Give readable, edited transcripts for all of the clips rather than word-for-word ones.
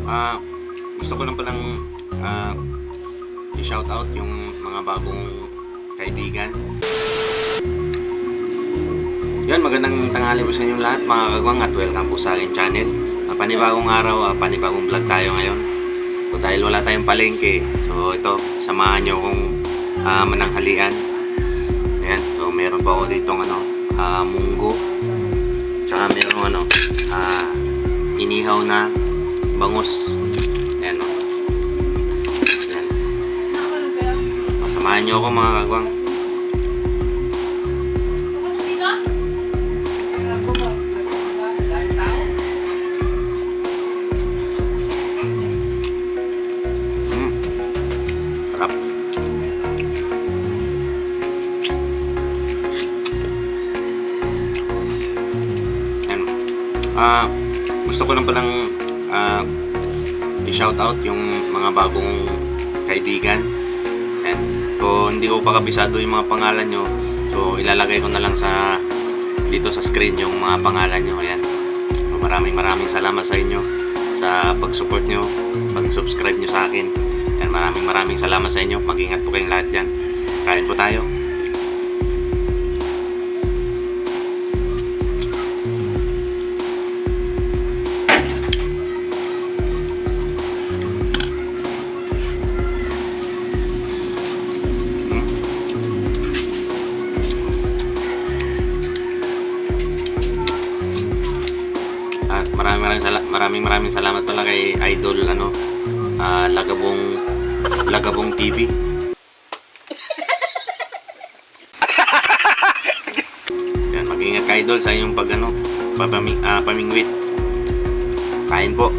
Ah, Gusto ko lang palang ah, i-shoutout yung mga bagong kaibigan. Yan, magandang tanghali po sa inyong lahat mga kagwang at welcome po sa aking channel. Panibagong araw, panibagong vlog tayo ngayon. So dahil wala tayong palengke, so ito, samahan nyo kong mananghalian. Ayan, so meron pa ako dito munggo. Tsaka meron inihaw na bangus. Ayan o. Ayan. Samahan nyo ako mga kagwang. Sarap. Ayan. Gusto ko lang palang i-shoutout yung mga bagong kaibigan. Ayan. So hindi ko pa kabisado yung mga pangalan nyo, so ilalagay ko na lang dito sa screen yung mga pangalan nyo. Ayan. So, maraming salamat sa inyo sa pag-support nyo, pag-subscribe nyo sa akin. Ayan, maraming salamat sa inyo. Mag-ingat po kayong lahat dyan. Kain po tayo. At maraming salamat pala kay Idol Lagabong TV. Yan, mag-ingat ka Idol sa iyong pamingwit. Kain po.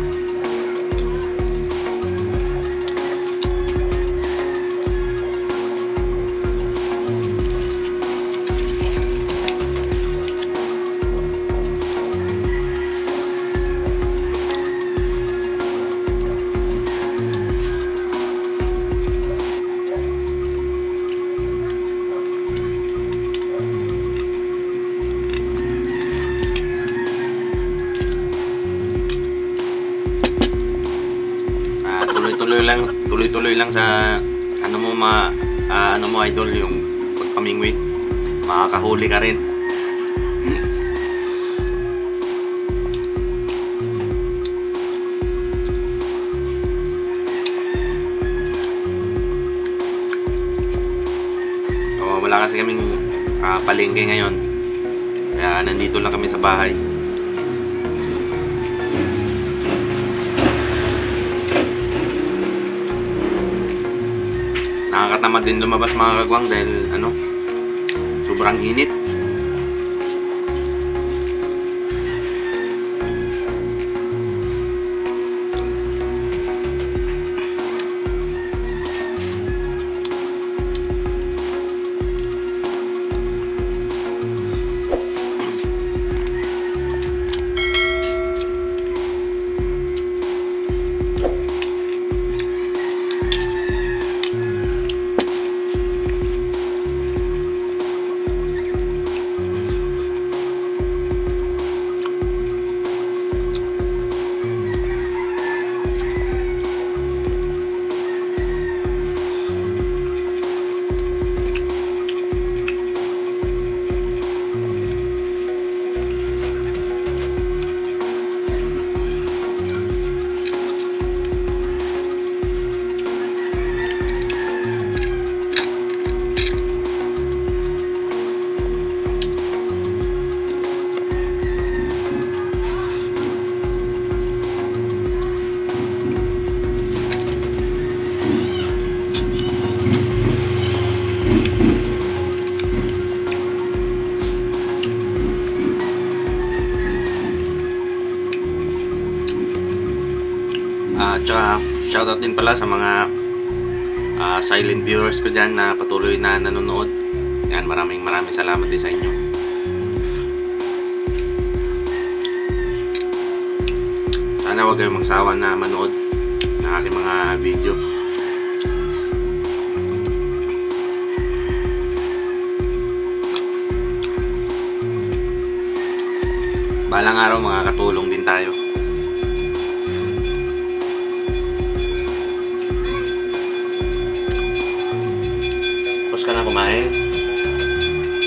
Tuloy-tuloy lang sa ano mo Idol, yung pagpamingwit. Makakahuli ka rin. So, wala kasi kaming palengke ngayon. Kaya nandito lang kami sa bahay. Nakakatamad din lumabas mga kagwang dahil sobrang init. Tsaka shoutout din pala sa mga silent viewers ko dyan na patuloy na nanonood. Yan, maraming salamat din sa inyo. Sana huwag kayong magsawa na manood ng aking mga video. Balang araw makakatulong din tayo. kumain.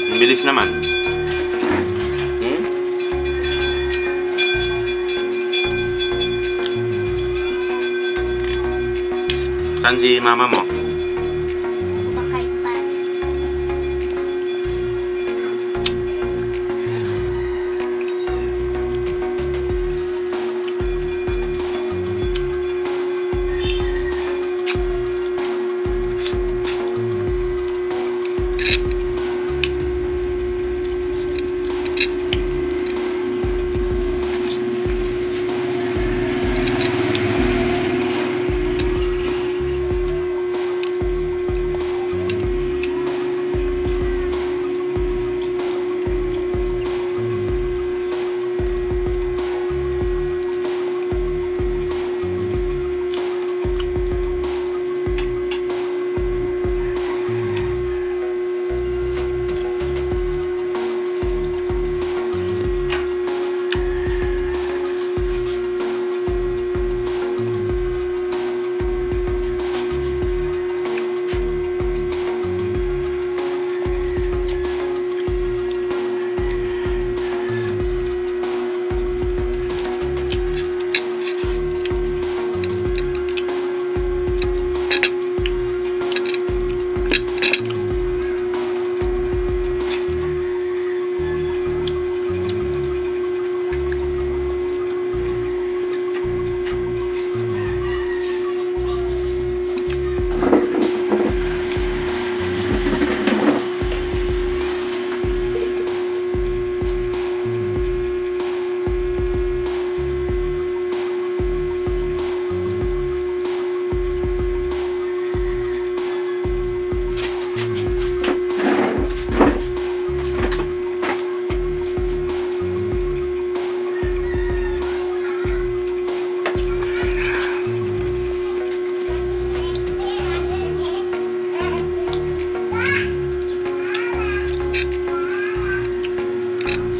Ang bilis naman. Hmm? Saan si mama mo? Bakay pa.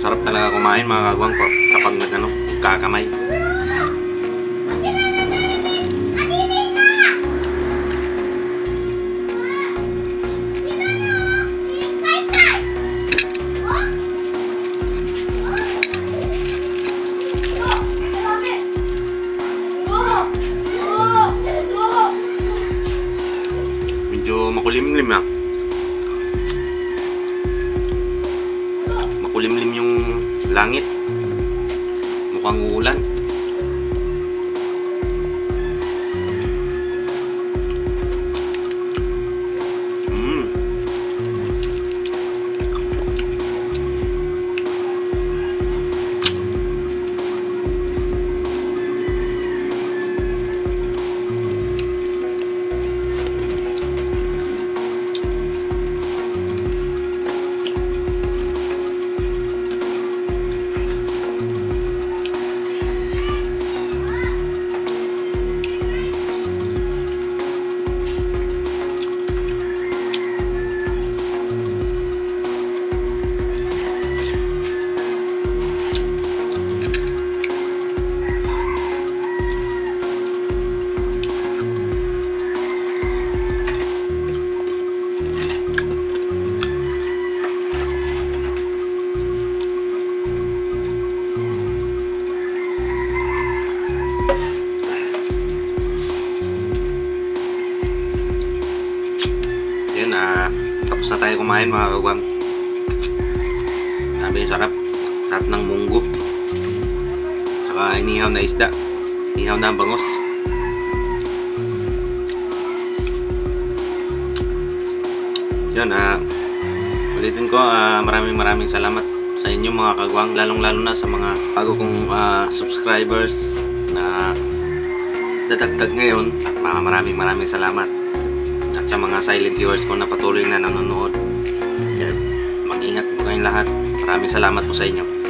Sarap talaga kumain mga kagwang ko kapag kakamay. Medyo makulimlim na. Makulimlim yung langit. Mukhang uulan. Tapos na tayo kumain mga kagwang. Sabi, sarap ng munggo, saka inihaw na isda, inihaw na bangos. Yun, ulitin ko, maraming salamat sa inyo mga kagwang, lalong na sa mga bago kong subscribers na dadagdag ngayon. At maraming salamat. At sa mga silent viewers ko na patuloy na nanonood, mag-ingat po kayong lahat. Maraming salamat po sa inyo.